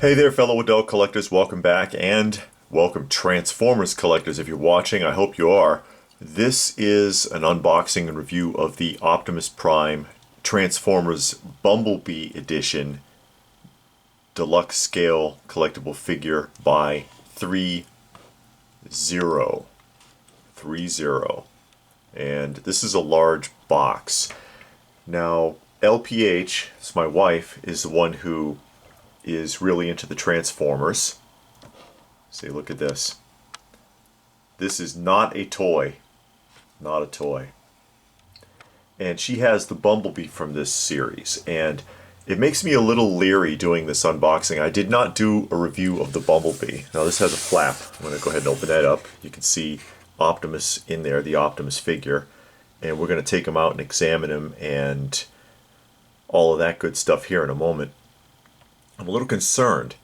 Hey there, fellow adult collectors. Welcome back, and welcome Transformers collectors. If you're watching, I hope you are. This is an unboxing and review of the Optimus Prime Transformers Bumblebee Edition deluxe scale collectible figure by ThreeZero. And this is a large box. Now, LPH, it's my wife, is the one who is really into the Transformers. See, look at this. This is not a toy. Not a toy. And she has the Bumblebee from this series. And it makes me a little leery doing this unboxing. I did not do a review of the Bumblebee. Now this has a flap. I'm going to go ahead and open that up. You can see Optimus in there, the Optimus figure. And we're going to take him out and examine him and all of that good stuff here in a moment. I'm a little concerned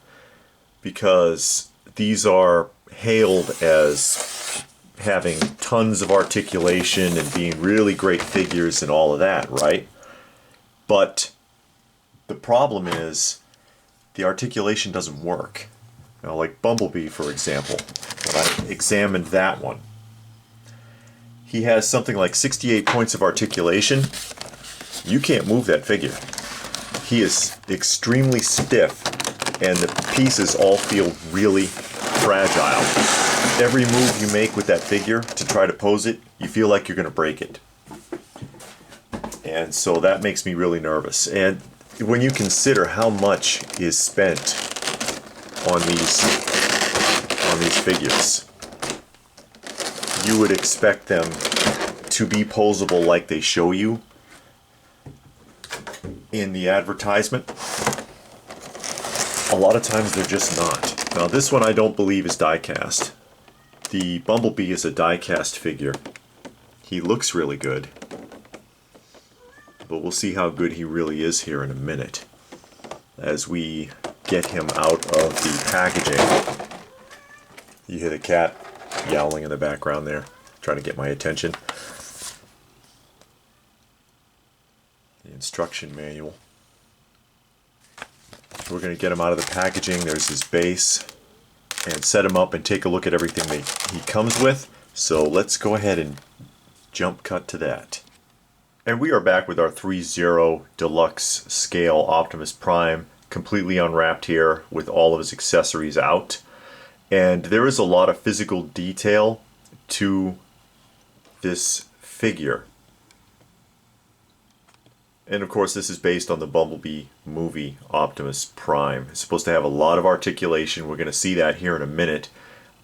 because these are hailed as having tons of articulation and being really great figures and all of that, right? But the problem is the articulation doesn't work. Now, like Bumblebee, for example, when I examined that one, he has something like 68 points of articulation. You can't move that figure. He is extremely stiff, and the pieces all feel really fragile. Every move you make with that figure to try to pose it, you feel like you're going to break it. And so that makes me really nervous. And when you consider how much is spent on these figures, you would expect them to be posable like they show you in the advertisement. A lot of times they're just not. Now this one I don't believe is die cast. The Bumblebee is a die cast figure. He looks really good, but we'll see how good he really is here in a minute as we get him out of the packaging. You hear the cat yowling in the background there, trying to get my attention. The instruction manual. We're going to get him out of the packaging. There's his base, and set him up and take a look at everything that he comes with. So let's go ahead and jump cut to that. And we are back with our ThreeZero Deluxe Scale Optimus Prime, completely unwrapped here with all of his accessories out. And there is a lot of physical detail to this figure. And of course this is based on the Bumblebee movie Optimus Prime. It's supposed to have a lot of articulation. We're going to see that here in a minute.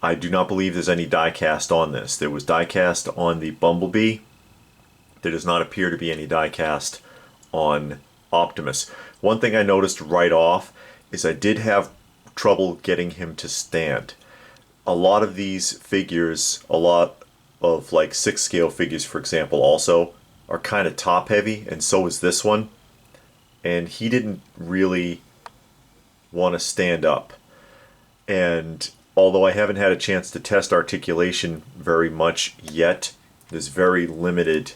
I do not believe there's any die cast on this. There was die cast on the Bumblebee. There does not appear to be any die cast on Optimus. One thing I noticed right off is I did have trouble getting him to stand. A lot of these figures, a lot of like 6 scale figures for example also, are kind of top heavy, and so is this one, and he didn't really want to stand up. And although I haven't had a chance to test articulation very much yet, there's very limited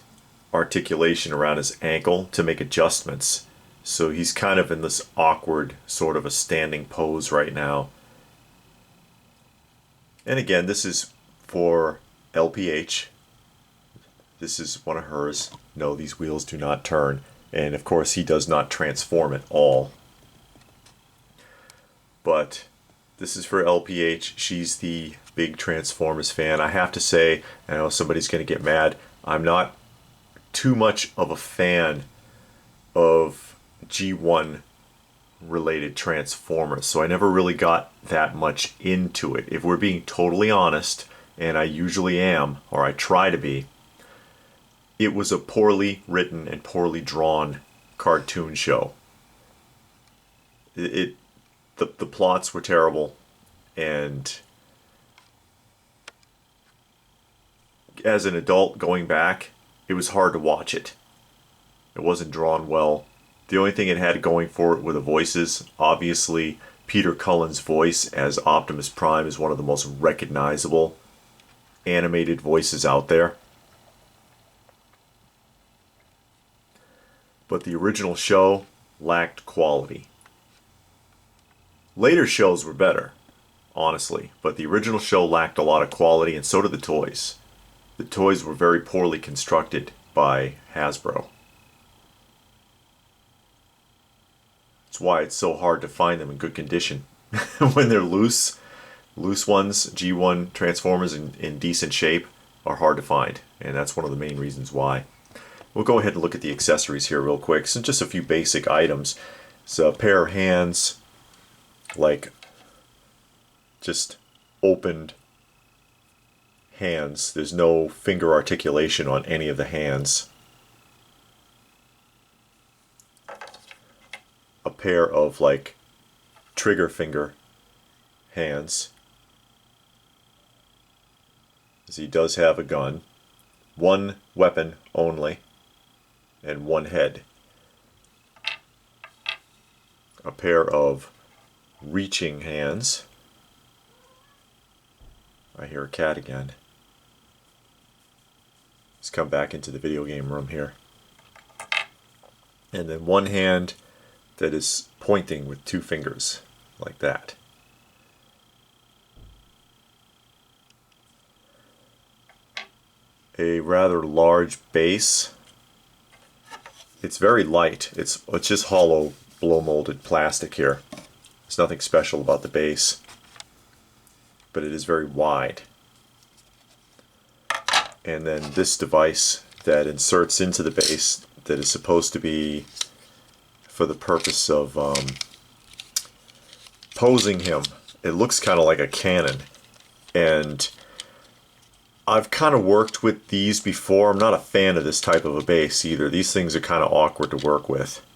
articulation around his ankle to make adjustments, so he's kind of in this awkward sort of a standing pose right now. And again, this is for LPH. This is one of hers. No, these wheels do not turn. And of course he does not transform at all. But this is for LPH. She's the big Transformers fan. I have to say, I know somebody's going to get mad, I'm not too much of a fan of G1 related Transformers. So I never really got that much into it. If we're being totally honest, and I usually am, or I try to be, it was a poorly written and poorly drawn cartoon show. The plots were terrible, and as an adult going back, it was hard to watch it. It wasn't drawn well. The only thing it had going for it were the voices. Obviously, Peter Cullen's voice as Optimus Prime is one of the most recognizable animated voices out there. But the original show lacked quality. Later shows were better, honestly, but the original show lacked a lot of quality, and so did the toys. The toys were very poorly constructed by Hasbro. That's why it's so hard to find them in good condition. When they're loose ones, G1 Transformers in decent shape are hard to find, and that's one of the main reasons why. We'll go ahead and look at the accessories here real quick. So just a few basic items. So a pair of hands, like just opened hands. There's no finger articulation on any of the hands. A pair of like trigger finger hands, as he does have a gun. One weapon only, and one head. A pair of reaching hands. I hear a cat again. He's come back into the video game room here. And then one hand that is pointing with two fingers, like that. A rather large base. It's very light. It's just hollow blow molded plastic here. There's nothing special about the base, but it is very wide. And then this device that inserts into the base that is supposed to be for the purpose of posing him. It looks kind of like a cannon, and I've kind of worked with these before. I'm not a fan of this type of a base either. These things are kind of awkward to work with.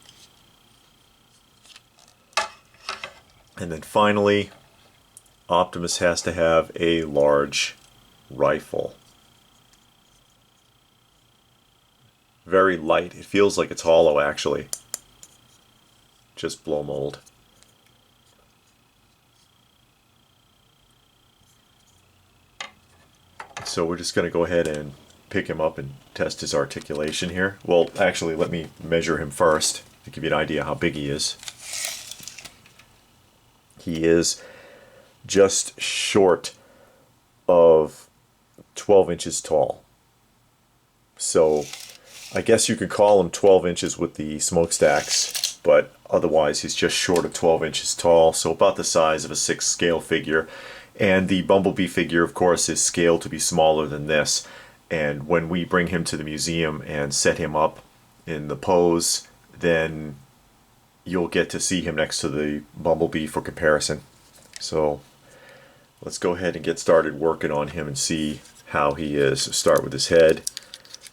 And then finally, Optimus has to have a large rifle. Very light. It feels like it's hollow actually. Just blow mold. So we're just going to go ahead and pick him up and test his articulation here. Well, actually, let me measure him first to give you an idea how big he is. He is just short of 12 inches tall. So I guess you could call him 12 inches with the smokestacks, but otherwise he's just short of 12 inches tall, so about the size of a 6 scale figure. And the BumbleeBee figure, of course, is scaled to be smaller than this. And when we bring him to the museum and set him up in the pose, then you'll get to see him next to the BumbleeBee for comparison. So let's go ahead and get started working on him and see how he is. Start with his head.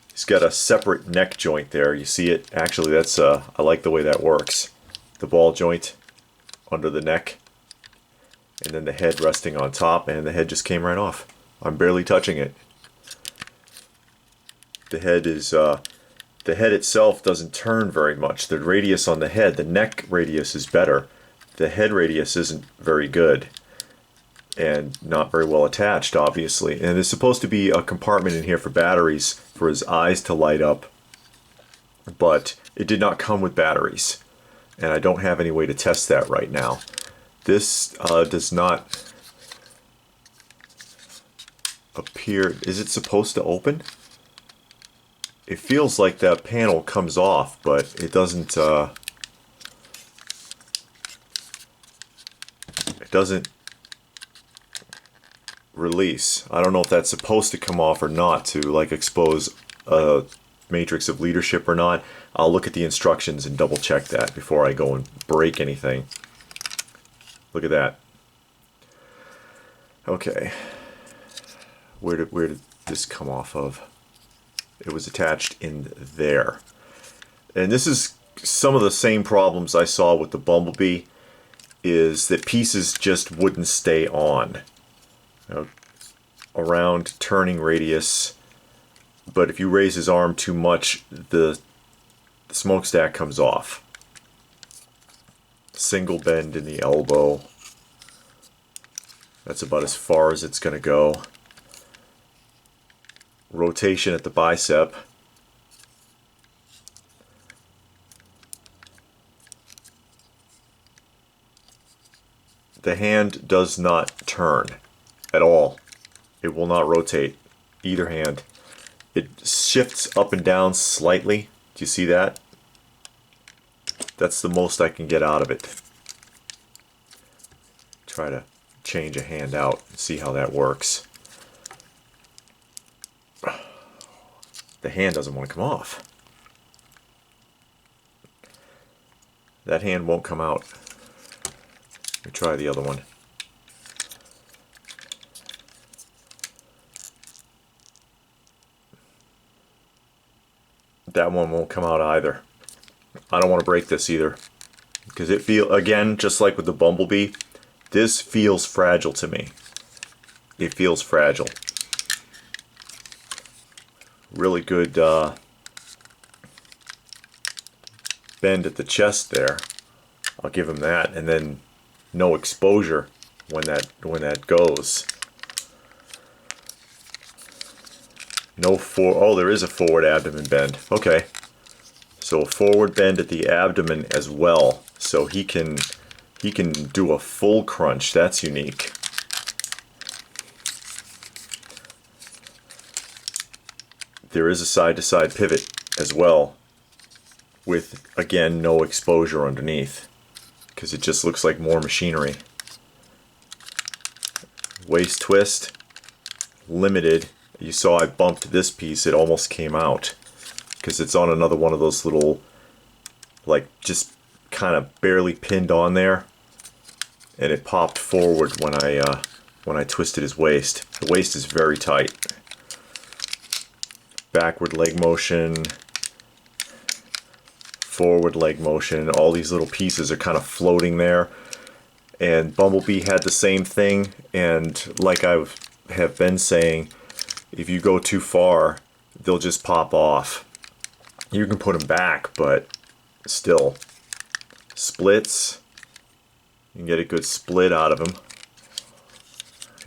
He's got a separate neck joint there. You see it? Actually, that's I like the way that works. The ball joint under the neck, and then the head resting on top, and the head just came right off. I'm barely touching it. The head itself doesn't turn very much. The radius on the head, the neck radius is better. The head radius isn't very good, and not very well attached, obviously. And there's supposed to be a compartment in here for batteries for his eyes to light up, but it did not come with batteries, and I don't have any way to test that right now. This does not appear. Is it supposed to open? It feels like that panel comes off, but it doesn't. It doesn't release. I don't know if that's supposed to come off or not to like expose a matrix of leadership or not. I'll look at the instructions and double check that before I go and break anything. Look at that. Okay. Where did this come off of? It was attached in there. And this is some of the same problems I saw with the BumbleeBee, is that pieces just wouldn't stay on. You know, around turning radius, but if you raise his arm too much, the smokestack comes off. Single bend in the elbow. That's about as far as it's going to go. Rotation at the bicep. the hand does not turn at all. It will not rotate, either hand. It shifts up and down slightly. Do you see that? That's the most I can get out of it. Try to change a hand out and see how that works. The hand doesn't want to come off. That hand won't come out. Let me try the other one. That one won't come out either. I don't want to break this either, because it again, just like with the Bumblebee, this feels fragile to me. It feels fragile. Really good bend at the chest there. I'll give him that, and then no exposure when that goes. Oh, there is a forward abdomen bend. Okay, so a forward bend at the abdomen as well, so he can do a full crunch. That's unique. There is a side-to-side pivot as well, with, again, no exposure underneath, because it just looks like more machinery. Waist twist, limited. You saw I bumped this piece, it almost came out, because it's on another one of those little, like, just kind of barely pinned on there, and it popped forward when I twisted his waist. The waist is very tight. Backward leg motion, forward leg motion, all these little pieces are kind of floating there. And Bumblebee had the same thing, and like I have been saying, if you go too far, they'll just pop off. You can put them back, but still. Splits, you can get a good split out of them.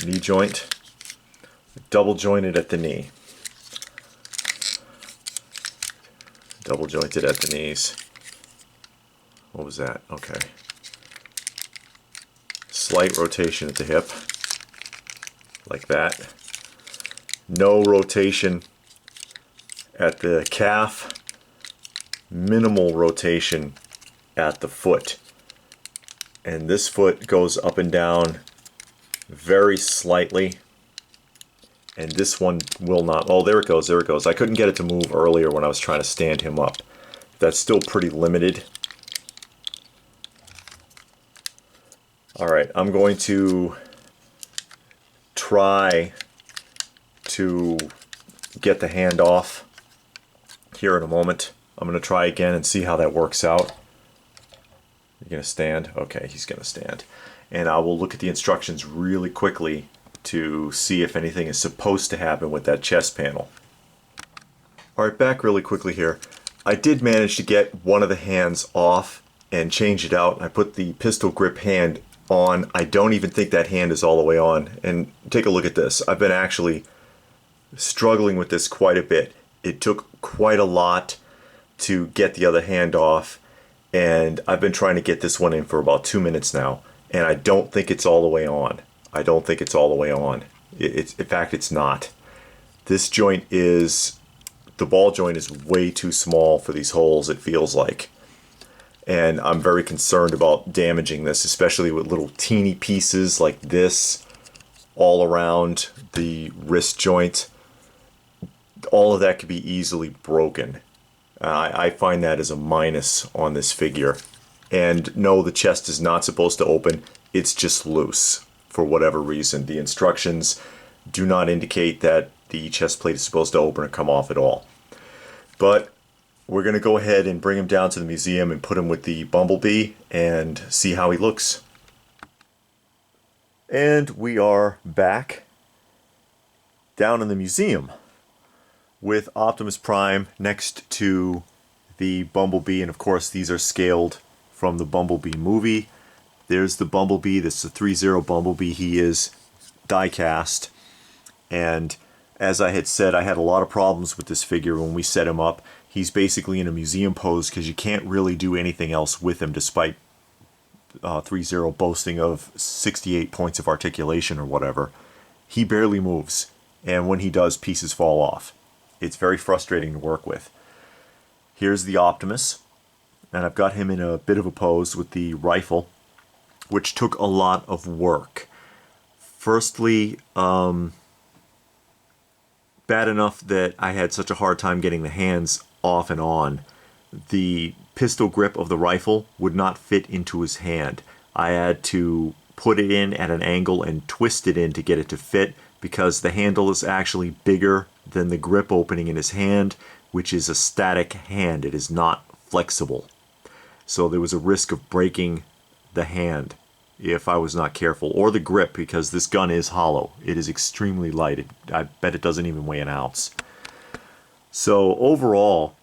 Knee joint, double jointed at the knee. Double jointed at the knees. What was that? Okay. Slight rotation at the hip, like that. No rotation at the calf. Minimal rotation at the foot. And this foot goes up and down very slightly. And this one will not. Oh, there it goes, there it goes. I couldn't get it to move earlier when I was trying to stand him up. That's still pretty limited. Alright, I'm going to try to get the hand off here in a moment. I'm going to try again and see how that works out. You're going to stand? Okay, he's going to stand. And I will look at the instructions really quickly to see if anything is supposed to happen with that chest panel. Alright, back really quickly here. I did manage to get one of the hands off and change it out. I put the pistol grip hand on. I don't even think that hand is all the way on. And take a look at this. I've been actually struggling with this quite a bit. It took quite a lot to get the other hand off, and I've been trying to get this one in for about 2 minutes now, and I don't think it's all the way on. I don't think it's all the way on. In fact, it's not. This joint is, the ball joint is way too small for these holes, it feels like. And I'm very concerned about damaging this, especially with little teeny pieces like this all around the wrist joint. All of that could be easily broken. I find that as a minus on this figure. And no, the chest is not supposed to open. It's just loose for whatever reason. The instructions do not indicate that the chest plate is supposed to open or come off at all. But we're going to go ahead and bring him down to the museum and put him with the Bumblebee and see how he looks. And we are back down in the museum with Optimus Prime next to the Bumblebee, and of course these are scaled from the Bumblebee movie. There's the Bumblebee, this is the ThreeZero Bumblebee. He is die cast, and as I had said, I had a lot of problems with this figure when we set him up. He's basically in a museum pose because you can't really do anything else with him despite ThreeZero boasting of 68 points of articulation or whatever. He barely moves, and when he does, pieces fall off. It's very frustrating to work with. Here's the Optimus, and I've got him in a bit of a pose with the rifle, which took a lot of work. Firstly, bad enough that I had such a hard time getting the hands off and on. The pistol grip of the rifle would not fit into his hand. I had to put it in at an angle and twist it in to get it to fit, because the handle is actually bigger than the grip opening in his hand, which is a static hand. It is not flexible. So there was a risk of breaking the hand if I was not careful, or the grip, because this gun is hollow. It is extremely light. I bet it doesn't even weigh an ounce. So overall,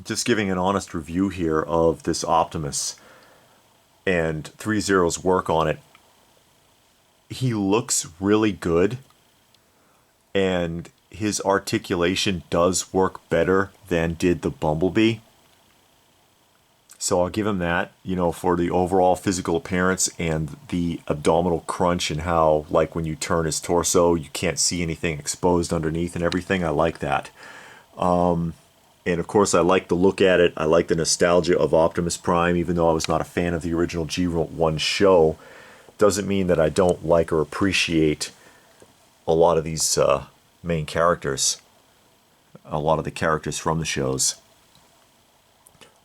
just giving an honest review here of this Optimus and ThreeZero's work on it. He looks really good, and his articulation does work better than did the BumbleeBee. So I'll give him that, you know, for the overall physical appearance and the abdominal crunch, and how, like, when you turn his torso, you can't see anything exposed underneath and everything. I like that. And of course, I like the look at it. I like the nostalgia of Optimus Prime, even though I was not a fan of the original G1 show. Doesn't mean that I don't like or appreciate a lot of these main characters, a lot of the characters from the shows,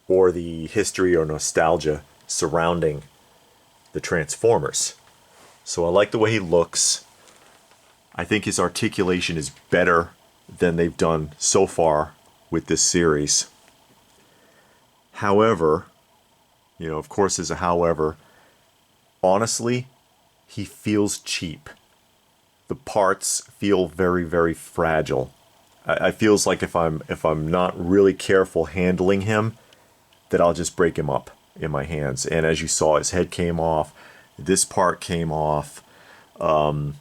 or the history or nostalgia surrounding the Transformers. So I like the way he looks. I think his articulation is better than they've done so far with this series. However, you know, of course there's a however, honestly, he feels cheap. The parts feel very, very fragile. I feels like if I'm not really careful handling him, that I'll just break him up in my hands. And as you saw, his head came off. This part came off. The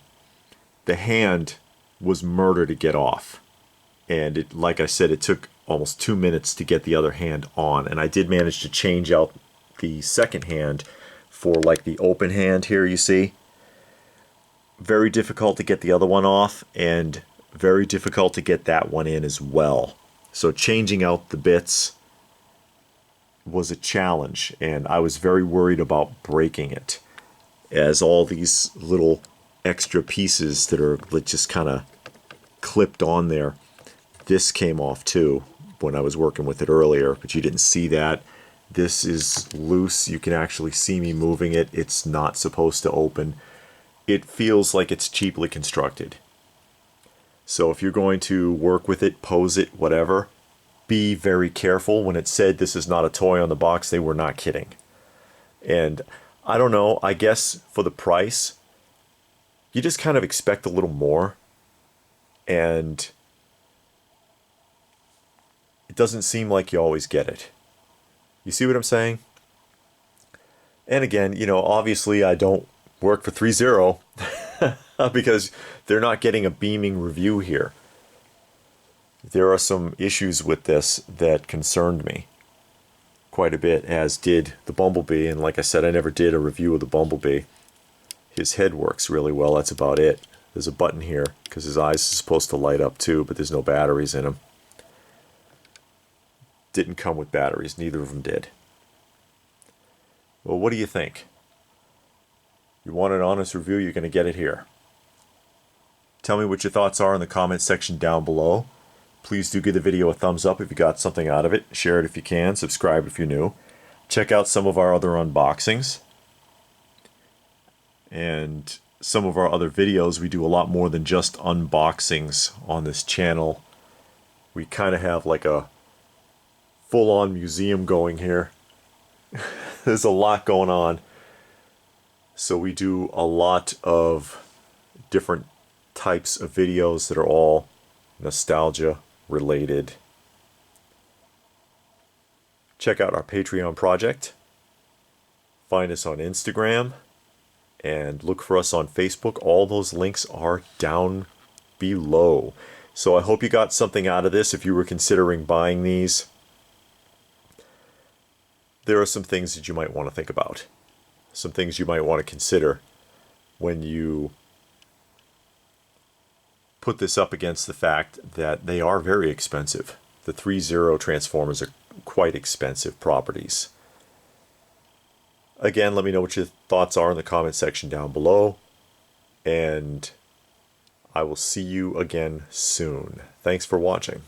hand was murder to get off. And it, like I said, it took almost 2 minutes to get the other hand on. And I did manage to change out the second hand for, like, the open hand here, you see. Very difficult to get the other one off, and very difficult to get that one in as well. So changing out the bits was a challenge, and I was very worried about breaking it, as all these little extra pieces that are just kind of clipped on there. This came off too when I was working with it earlier, but you didn't see that. This is loose. You can actually see me moving it. It's not supposed to open. It feels like it's cheaply constructed. So if you're going to work with it, pose it, whatever, be very careful. When it said this is not a toy on the box, they were not kidding. And I don't know, I guess for the price, you just kind of expect a little more. And it doesn't seem like you always get it. You see what I'm saying? And again, you know, obviously I don't work for ThreeZero because they're not getting a beaming review here. There are some issues with this that concerned me quite a bit, as did the BumbleeBee. And like I said, I never did a review of the BumbleeBee. His head works really well, that's about it. There's a button here because his eyes are supposed to light up too, but there's no batteries in him. Didn't come with batteries, neither of them did. Well, what do you think? You want an honest review, you're going to get it here. Tell me what your thoughts are in the comments section down below. Please do give the video a thumbs up if you got something out of it. Share it if you can. Subscribe if you're new. Check out some of our other unboxings. And some of our other videos. We do a lot more than just unboxings on this channel. We kind of have like a full-on museum going here. There's a lot going on. So we do a lot of different types of videos that are all nostalgia related. Check out our Patreon project. Find us on Instagram. And look for us on Facebook. All those links are down below. So I hope you got something out of this if you were considering buying these. there are some things that you might want to think about. Some things you might want to consider when you put this up against the fact that they are very expensive. The ThreeZero transformers are quite expensive properties. Again, let me know what your thoughts are in the comment section down below, and I will see you again soon. Thanks for watching.